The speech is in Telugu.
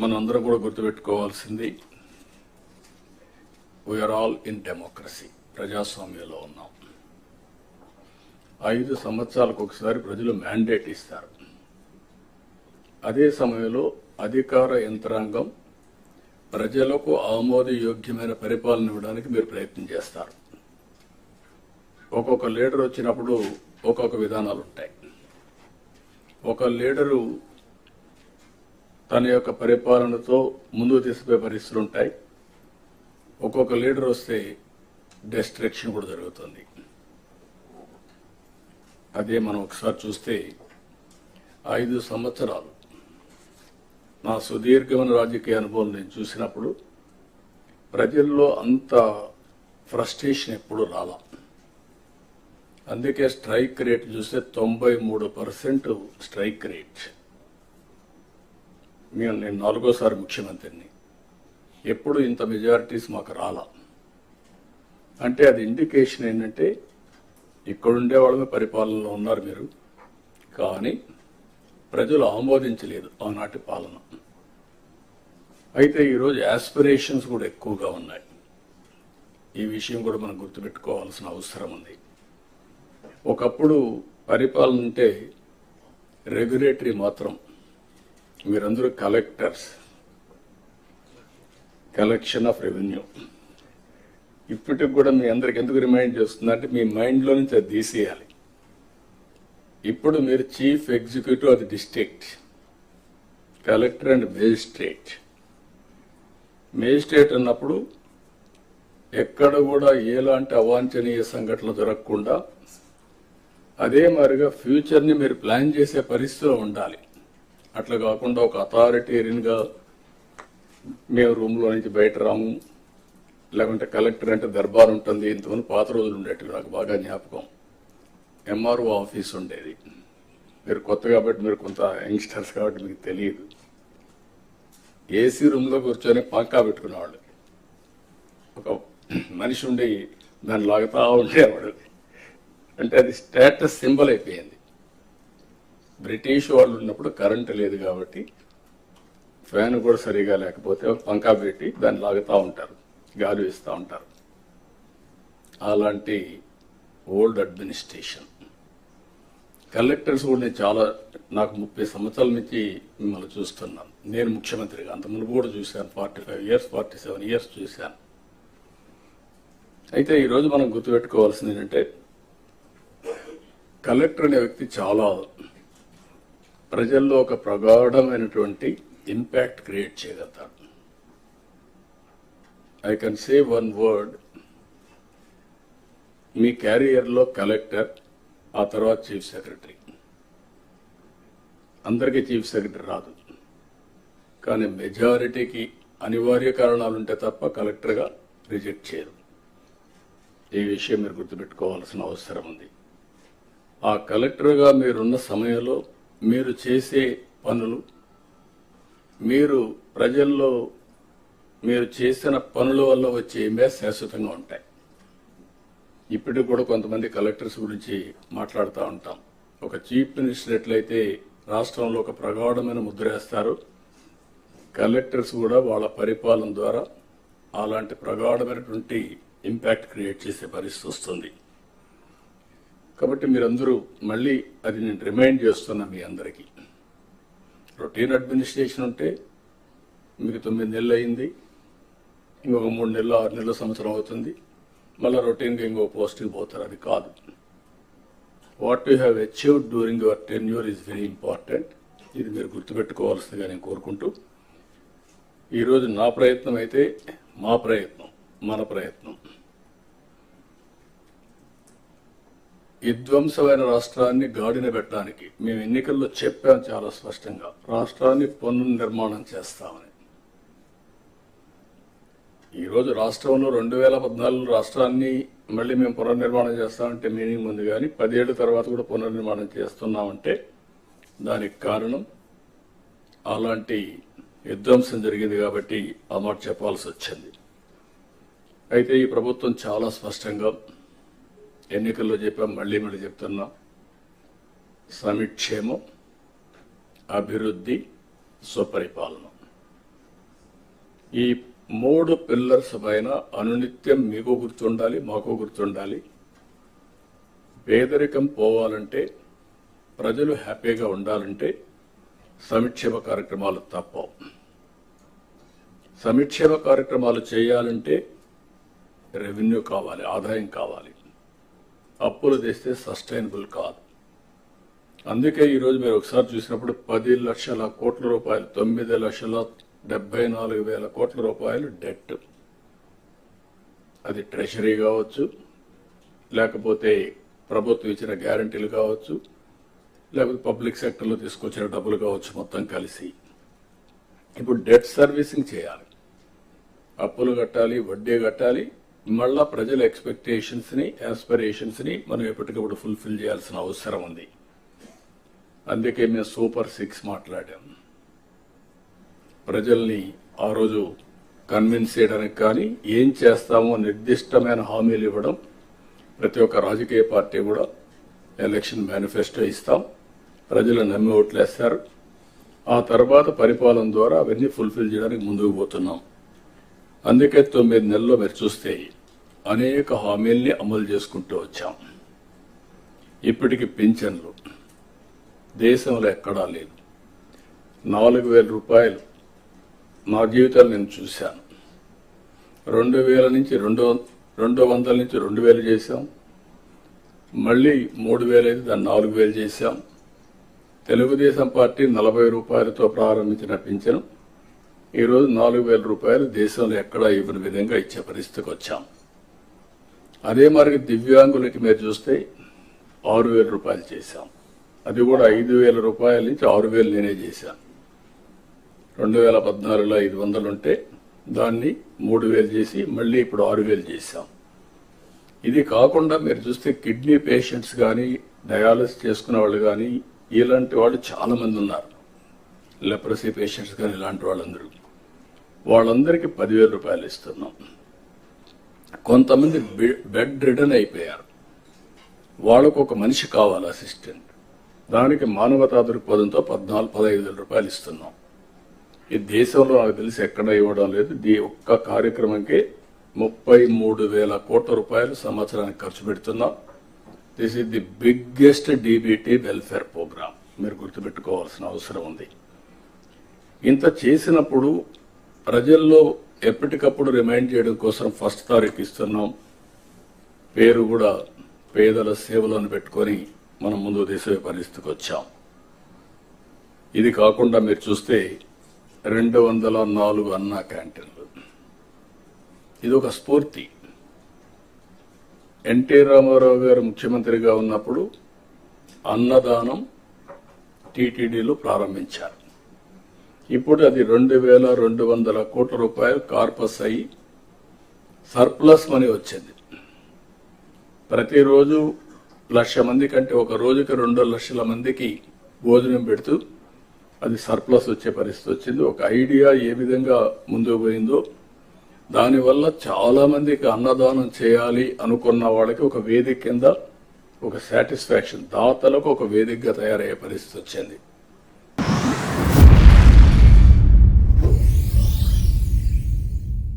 మనందరం కూడా గుర్తుపెట్టుకోవాల్సింది వీఆర్ ఆల్ ఇన్ డెమోక్రసీ, ప్రజాస్వామ్యంలో ఉన్నాం. 5 సంవత్సరాలకు ఒకసారి ప్రజలు మ్యాండేట్ ఇస్తారు. అదే సమయంలో అధికార యంత్రాంగం ప్రజలకు ఆమోదయోగ్యమైన పరిపాలన ఇవ్వడానికి మీరు ప్రయత్నం చేస్తారు. ఒక్కొక్క లీడర్ వచ్చినప్పుడు ఒక్కొక్క విధానాలు ఉంటాయి. ఒక లీడరు తన యొక్క పరిపాలనతో ముందుకు తీసుకుపోయే పరిస్థితులు ఉంటాయి. ఒక్కొక్క లీడర్ వస్తే డిస్ట్రక్షన్ కూడా జరుగుతుంది. అదే మనం ఒకసారి చూస్తే 5 సంవత్సరాలు నా సుదీర్ఘమైన రాజకీయ అనుభవం నేను చూసినప్పుడు ప్రజల్లో అంత ఫ్రస్ట్రేషన్ ఎప్పుడు రాలా. అందుకే స్ట్రైక్ రేట్ చూస్తే 93% స్ట్రైక్ రేట్. నేను 4వ ముఖ్యమంత్రిని, ఎప్పుడు ఇంత మెజారిటీస్ మాకు రాలా. అంటే అది ఇండికేషన్ ఏంటంటే ఇక్కడుండే వాళ్ళమే పరిపాలనలో ఉన్నారు మీరు, కానీ ప్రజలు ఆమోదించలేదు ఆనాటి పాలన. అయితే ఈరోజు యాస్పిరేషన్స్ కూడా ఎక్కువగా ఉన్నాయి. ఈ విషయం కూడా మనం గుర్తుపెట్టుకోవాల్సిన అవసరం ఉంది. ఒకప్పుడు పరిపాలన అంటే రెగ్యులేటరీ మాత్రం, మీరందరూ కలెక్టర్స్, కలెక్షన్ ఆఫ్ రెవెన్యూ. ఇప్పటికి కూడా మీ అందరికి ఎందుకు రిమైండ్ చేస్తుందంటే మీ మైండ్లో నుంచి అది తీసేయాలి. ఇప్పుడు మీరు chief executive of the district, collector and magistrate. Magistrate అన్నప్పుడు ఎక్కడ కూడా ఎలాంటి అవాంఛనీయ సంఘటనలు జరగకుండా అదే మాదిరిగా ఫ్యూచర్ని మీరు ప్లాన్ చేసే పరిస్థితిలో ఉండాలి. అట్లా కాకుండా ఒక అథారిటేరియన్గా మేము రూమ్లో నుంచి బయట రాము, లేకుంటే కలెక్టర్ అంటే దర్బార్ ఉంటుంది. ఇంతమంది పాత రోజులు ఉండేవి, నాకు బాగా జ్ఞాపకం. ఎంఆర్ఓ ఆఫీస్ ఉండేది. మీరు కొత్త కాబట్టి, మీరు కొంత యంగ్స్టర్స్ కాబట్టి మీకు తెలియదు. ఏసీ రూమ్లో కూర్చొని పంకా పెట్టుకునేవాళ్ళు. ఒక మనిషి ఉండి దాన్ని లాగుతా ఉండేవాడు. అంటే అది స్టేటస్ సింబల్ అయిపోయింది. బ్రిటిష్ వాళ్ళు ఉన్నప్పుడు కరెంటు లేదు కాబట్టి ఫ్యాన్ కూడా సరిగా లేకపోతే పంకా పెట్టి దాన్ని లాగుతూ ఉంటారు, గాలి వేస్తూ ఉంటారు. అలాంటి ఓల్డ్ అడ్మినిస్ట్రేషన్. కలెక్టర్స్ కూడా నేను నాకు 30 సంవత్సరాల నుంచి మిమ్మల్ని చూస్తున్నాను. నేను ముఖ్యమంత్రిగా అంత ముందు కూడా చూశాను. 45 ఇయర్స్ 47 ఇయర్స్ చూశాను. అయితే ఈరోజు మనం గుర్తుపెట్టుకోవాల్సింది ఏంటంటే కలెక్టర్ అనే వ్యక్తి చాలా ప్రజల్లో ఒక ప్రగాఢమైనటువంటి ఇంపాక్ట్ క్రియేట్ చేయగలుగుతాడు. I can say one word, మీ క్యారియర్లో కలెక్టర్, ఆ తర్వాత చీఫ్ సెక్రటరీ. అందరికీ చీఫ్ సెక్రటరీ రాదు, కానీ మెజారిటీకి అనివార్య కారణాలుంటే తప్ప కలెక్టర్గా రిజెక్ట్ చేయరు. ఈ విషయం మీరు గుర్తుపెట్టుకోవాల్సిన అవసరం ఉంది. ఆ కలెక్టర్గా మీరున్న సమయంలో మీరు చేసే పనులు, మీరు ప్రజల్లో మీరు చేసిన పనుల వల్ల వచ్చే ఇంపాక్ట్ శాశ్వతంగా ఉంటాయి. ఇప్పటికి కూడా కొంతమంది కలెక్టర్స్ గురించి మాట్లాడుతూ ఉంటాం. ఒక చీఫ్ మినిస్టర్ ఎట్లయితే రాష్ట్రంలో ఒక ప్రగాఢమైన ముద్ర వేస్తారు, కలెక్టర్స్ కూడా వాళ్ళ పరిపాలన ద్వారా అలాంటి ప్రగాఢమైనటువంటి ఇంపాక్ట్ క్రియేట్ చేసే పరిస్థితి వస్తుంది. కాబట్టి మీరందరూ మళ్ళీ అది నేను రిమైండ్ చేస్తున్నా మీ అందరికీ. రొటీన్ అడ్మినిస్ట్రేషన్ ఉంటే మీకు 9 నెలలు అయింది, ఇంకొక 3 నెలలు 6 నెలల సంవత్సరం అవుతుంది, మళ్ళీ రొటీన్గా ఇంకో పోస్టింగ్ పోతారు. అది కాదు. What you have achieved during your tenure is very important. ఇది మీరు గుర్తుపెట్టుకోవాల్సిందిగా నేను కోరుకుంటూ, ఈరోజు నా ప్రయత్నం అయితే మా ప్రయత్నం, మన ప్రయత్నం విధ్వంసమైన రాష్ట్రాన్ని గాడిన పెట్టడానికి మేము ఎన్నికల్లో చెప్పాం చాలా స్పష్టంగా, రాష్ట్రాన్ని పునర్నిర్మాణం చేస్తామని. ఈరోజు రాష్ట్రంలో 2014 రాష్ట్రాన్ని మళ్ళీ మేము పునర్నిర్మాణం చేస్తామంటే మీనింగ్ ఉంది, కానీ 10 ఏళ్ల తర్వాత కూడా పునర్నిర్మాణం చేస్తున్నామంటే దానికి కారణం అలాంటి విధ్వంసం జరిగింది కాబట్టి ఆ మాట చెప్పాల్సి వచ్చింది. అయితే ఈ ప్రభుత్వం చాలా స్పష్టంగా ఎన్నికల్లో చెప్పాం, మళ్ళీ చెప్తున్నా, సమిక్షేమం, అభివృద్ధి, స్వపరిపాలన. ఈ 3 పిల్లర్స్ పైన అనునిత్యం మీకు గుర్తుండాలి, మాకు గుర్తుండాలి. పేదరికం పోవాలంటే, ప్రజలు హ్యాపీగా ఉండాలంటే సంక్షేమ కార్యక్రమాలు తప్పవు. సంక్షేమ కార్యక్రమాలు చేయాలంటే రెవెన్యూ కావాలి, ఆదాయం కావాలి. అప్పులు తెస్తే సస్టైనబుల్ కాదు. అందుకే ఈరోజు మీరు ఒకసారి చూసినప్పుడు 10 లక్షల కోట్ల రూపాయలు, 9,74,000 కోట్ల రూపాయలు డెట్. అది ట్రెషరీ కావచ్చు, లేకపోతే ప్రభుత్వం ఇచ్చిన గ్యారంటీలు కావచ్చు, లేకపోతే పబ్లిక్ సెక్టర్లో తీసుకొచ్చిన డబ్బులు కావచ్చు, మొత్తం కలిసి ఇప్పుడు డెట్ సర్వీసింగ్ చేయాలి. అప్పులు కట్టాలి, వడ్డీ కట్టాలి. మళ్ళా ప్రజల ఎక్స్పెక్టేషన్స్ని, ఆస్పిరేషన్స్ని మనం ఎప్పటికప్పుడు ఫుల్ఫిల్ చేయాల్సిన అవసరం ఉంది. అందుకే మేము సూపర్ 6 మాట్లాడాం. ప్రజల్ని ఆ రోజు కన్విన్స్ చేయడానికి కానీ, ఏం చేస్తామో నిర్దిష్టమైన హామీలు ఇవ్వడం. ప్రతి ఒక్క రాజకీయ పార్టీ కూడా ఎలక్షన్ మేనిఫెస్టో ఇస్తాం, ప్రజలు నమ్మి ఓట్లేస్తారు. ఆ తర్వాత పరిపాలన ద్వారా అవన్నీ ఫుల్ఫిల్ చేయడానికి ముందుకు పోతున్నాం. అందుకే 9 నెలల్లో మీరు చూస్తే అనేక హామీల్ని అమలు చేసుకుంటూ వచ్చాం. ఇప్పటికి పింఛన్లు దేశంలో ఎక్కడా లేదు. 4,000 రూపాయలు నా జీవితంలో నేను చూశాను. 2,000 నుంచి 200 నుంచి 2,000 చేశాం. మళ్ళీ 3,000 అయితే దాన్ని 4,000 చేశాం. తెలుగుదేశం పార్టీ 40 రూపాయలతో ప్రారంభించిన పింఛను ఈరోజు 4,000 రూపాయలు దేశంలో ఎక్కడా ఇవ్వని విధంగా ఇచ్చే పరిస్థితికి వచ్చాం. అదే మరి దివ్యాంగులకి మీరు చూస్తే 6,000 రూపాయలు చేశాం. అది కూడా 5,000 రూపాయల నుంచి 6,000 నేనే చేశాను. 2014లో 500 ఉంటే దాన్ని 3,000 చేసి మళ్ళీ ఇప్పుడు 6,000 చేశాం. ఇది కాకుండా మీరు చూస్తే కిడ్నీ పేషెంట్స్ కానీ, డయాలసిస్ చేసుకునే వాళ్ళు కానీ, ఇలాంటి వాళ్ళు చాలా మంది ఉన్నారు. లెప్రసీ పేషెంట్స్ కానీ, ఇలాంటి వాళ్ళందరికీ 10,000 రూపాయలు ఇస్తున్నాం. కొంతమంది బెడ్ రిడన్ అయిపోయారు, వాళ్ళకు ఒక మనిషి కావాలి, అసిస్టెంట్. దానికి మానవతా దృక్పథంతో 14-15,000 రూపాయలు ఇస్తున్నాం. ఈ దేశంలో నాకు తెలిసి ఎక్కడ ఇవ్వడం లేదు. ఈ ఒక్క కార్యక్రమంకే 33,000 కోట్ల రూపాయలు సంవత్సరానికి ఖర్చు పెడుతున్నాం. This is the biggest DBT welfare programme. మీరు గుర్తుపెట్టుకోవాల్సిన అవసరం ఉంది. ఇంత చేసినప్పుడు ప్రజల్లో ఎప్పటికప్పుడు రిమైండ్ చేయడం కోసం 1 తారీఖు ఇస్తున్నాం. పేరు కూడా పేదల సేవలను పెట్టుకొని మనం ముందు తీసే పరిస్థితికి వచ్చాం. ఇది కాకుండా మీరు చూస్తే 204 అన్నా క్యాంటీన్లు. ఇది ఒక స్ఫూర్తి. ఎన్టీ రామారావు గారు ముఖ్యమంత్రిగా ఉన్నప్పుడు అన్నదానం టీటీడీలో ప్రారంభించారు. ఇప్పుడు అది 2,200 కోట్ల రూపాయలు కార్పస్ అయ్యి సర్ప్లస్ మనీ వచ్చింది. ప్రతిరోజు 1,00,000 మంది కంటే ఒక రోజుకి 2 లక్షల మందికి భోజనం పెడుతూ అది సర్ప్లస్ వచ్చే పరిస్థితి వచ్చింది. ఒక ఐడియా ఏ విధంగా ముందుకు పోయిందో, దానివల్ల చాలా మందికి అన్నదానం చేయాలి అనుకున్న వాళ్ళకి ఒక వేదిక కింద ఒక సాటిస్ఫాక్షన్, దాతలకు ఒక వేదికగా తయారయ్యే పరిస్థితి వచ్చింది.